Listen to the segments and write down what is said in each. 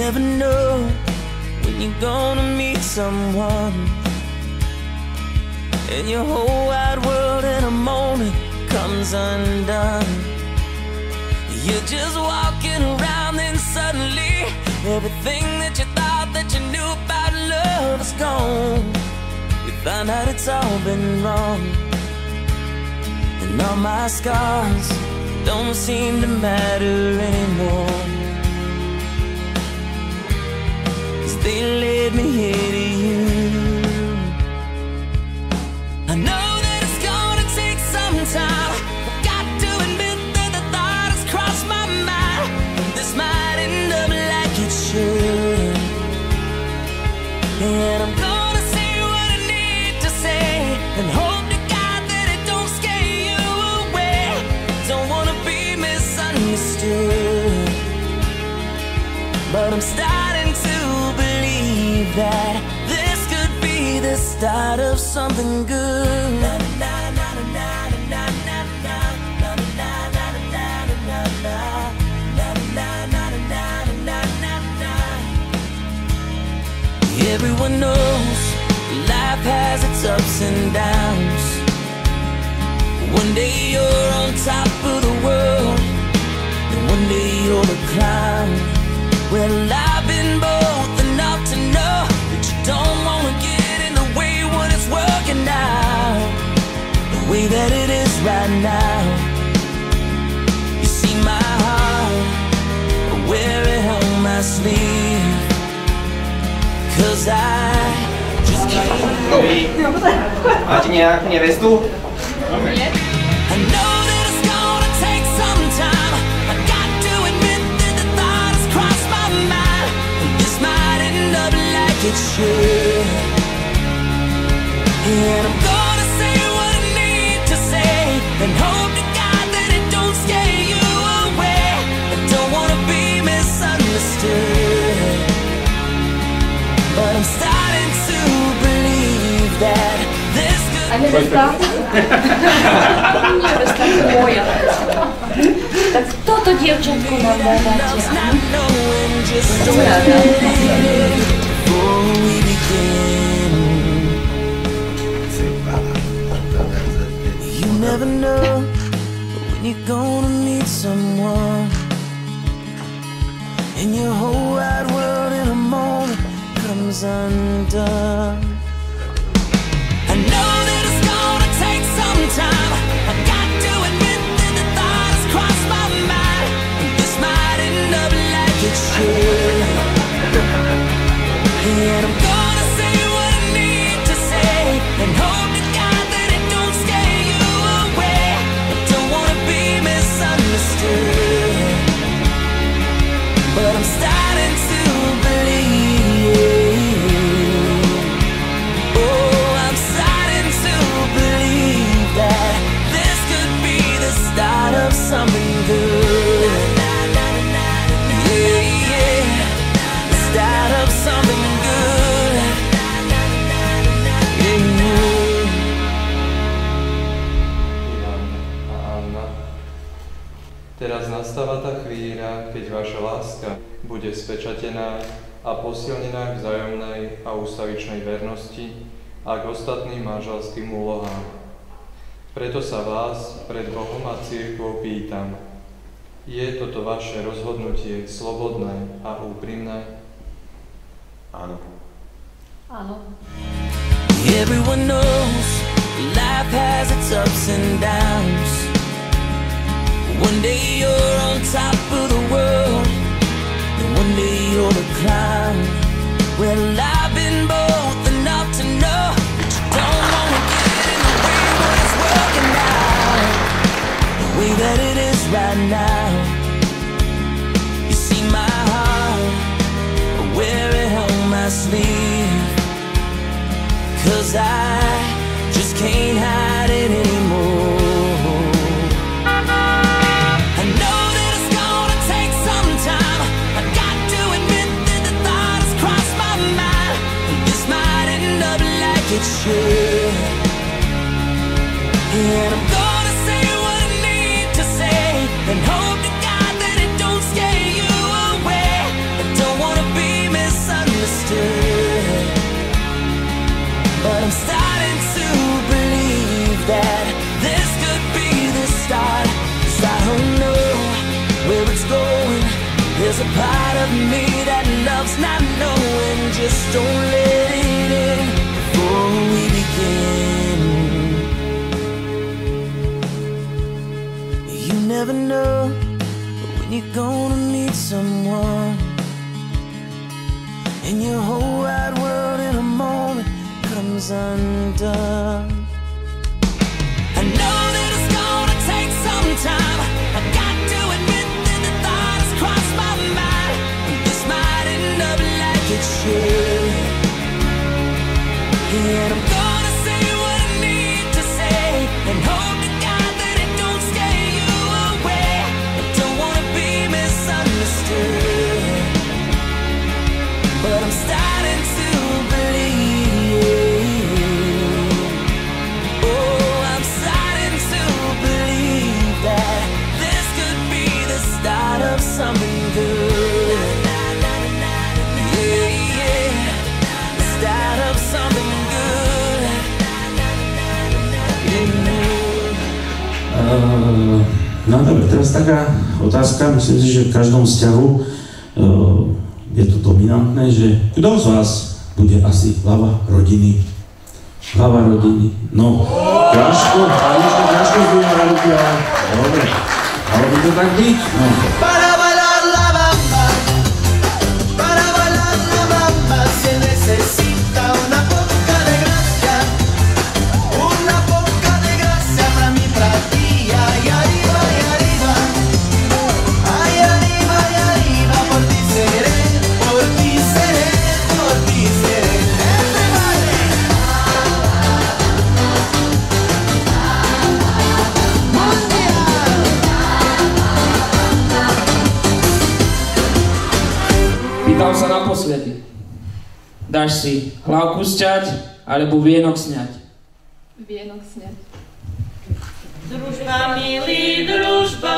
never know when you're gonna meet someone, and your whole wide world in a moment comes undone. You're just walking around, then suddenly everything that you thought that you knew about love is gone. You find out it's all been wrong, and all my scars don't seem to matter anymore, 'cause they led me here to you. I know that it's gonna take some time. I've got to admit that the thought has crossed my mind, this might end up like it should, and I'm gonna say what I need to say, and hope to God that it don't scare you away. Don't wanna be misunderstood, but I'm starting to believe that this could be the start of something good. Everyone knows life has its ups and downs. One day you're on top of the world, and one day you're the clown. Well, I've been both enough to know that you don't want to get in the way when it's working out the way that it is right now. You see my heart, I wear it on my sleeve, 'cause I just can't. Máte nějakou nevestu? I know that it's gonna take some time. I got to admit that the thought has crossed my mind, this might end up like it should, and I'm gonna say what I need to say, and hope to God that it don't scare you away. I don't wanna be misunderstood, but I'm starting to believe that this could A nevesta? Nevesta je moja. Tak toto dievčatko nám dáte. Som ráda. You never know when you're gonna meet someone, and your whole wide world in a moment comes undone. I know that it's gonna take some time. I got to admit that the thought has crossed my mind, this might end up like it should, and I'm gonna say what I need to say, and hope to God that it don't scare you away. I don't wanna be misunderstood, but I'm starting to believe. Oh, I'm starting to believe that this could be the start of something good. Yeah, yeah, the start of something good. Yeah. Ivan a Anna. Teraz nastáva tá chvíľa, keď vaša láska bude spečatená a posilnená k vzájomnej a ústavičnej vernosti a k ostatným manželským úlohám. Preto sa vás pred Bohom a cirkvou pýtam, je toto vaše rozhodnutie slobodné a úprimné? Áno. Áno. Everyone knows life has its ups and downs. One day you're on top of the world, and one day you're the clown. Well, I've been both enough to know that you don't want to get in the way when it's working out the way that it is right now. You see my heart, I wear it on my sleeve, 'cause I just can't hide it anymore. I know that it's gonna take some time. I got to admit that the thought has crossed my mind, this might end up like it should, and I'm gonna say what I need to say, and hope to God that it don't scare you away. I don't wanna be There's a part of me that loves not knowing. Just don't let it in before we begin. You never know when you're gonna meet someone, and your whole wide world in a moment comes undone. I know that it's gonna take some time. I got to admit that the thought has crossed my mind. This might end up like it should. And I'm gonna say what I need to say, and hope to God that it don't scare you away. I don't wanna be misunderstood, but I'm starting to believe. Oh, I'm starting to believe that this could be the start of something good. Yeah, yeah, the start of something good. No dobre, teraz taká otázka, myslím si, že v každom vzťahu je to dominantné, že kto z vás bude asi hlava rodiny? Hlava rodiny, no, Ťažko, ale už to ťažko zdvíha ruky, ale dobre, malo by to tak byť? No. Para bailar la bamba se necesita una poca de gracia para mí, para ti. Ay, arriba, por ti seré, por ti seré, por ti seré. Pýtal sa naposledy. Dáš si hlavku sťať, alebo vienok sňať? Vienok sňať. Družba, milý, družba,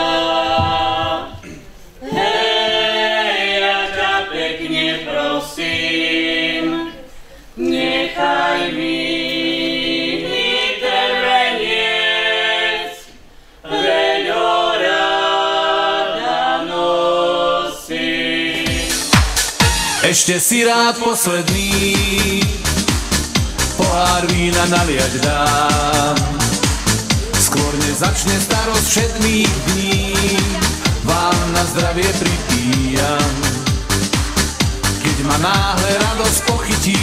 hej, ja ťa pekne prosím, nechaj mi ten veniec, veď ho rada nosím. Ešte si rád posledný pohár vína naliať dám. Skôr nezačne starosť všetných dní, vám na zdravie pripíjam. Keď ma náhle radosť pochytí,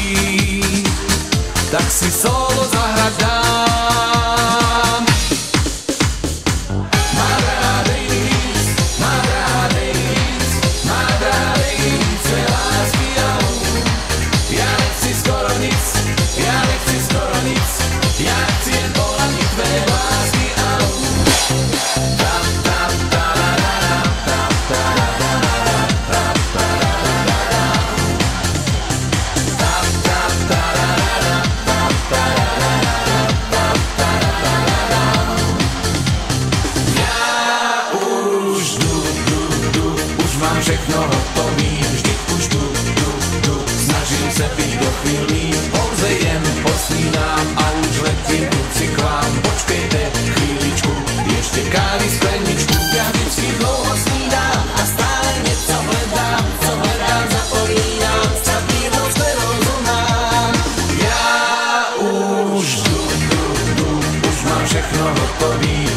tak si solo zahrať dám. Má drahá Davis, sve lásky a ja nechci skoro nic, ja chci jen pohľadniť tvé lásky a všechno hotový, vždy už tu, snažím se být dochvílný, pouze jen posnídám a už letím kluci k vám. Počkejte chvíličku, ještě kávy skleničku, já vždycky dlouho snídám a stále něco hledám, co hledám, zapomínám, stabilnost nerozumám. Já už jdu, už mám všechno hotový,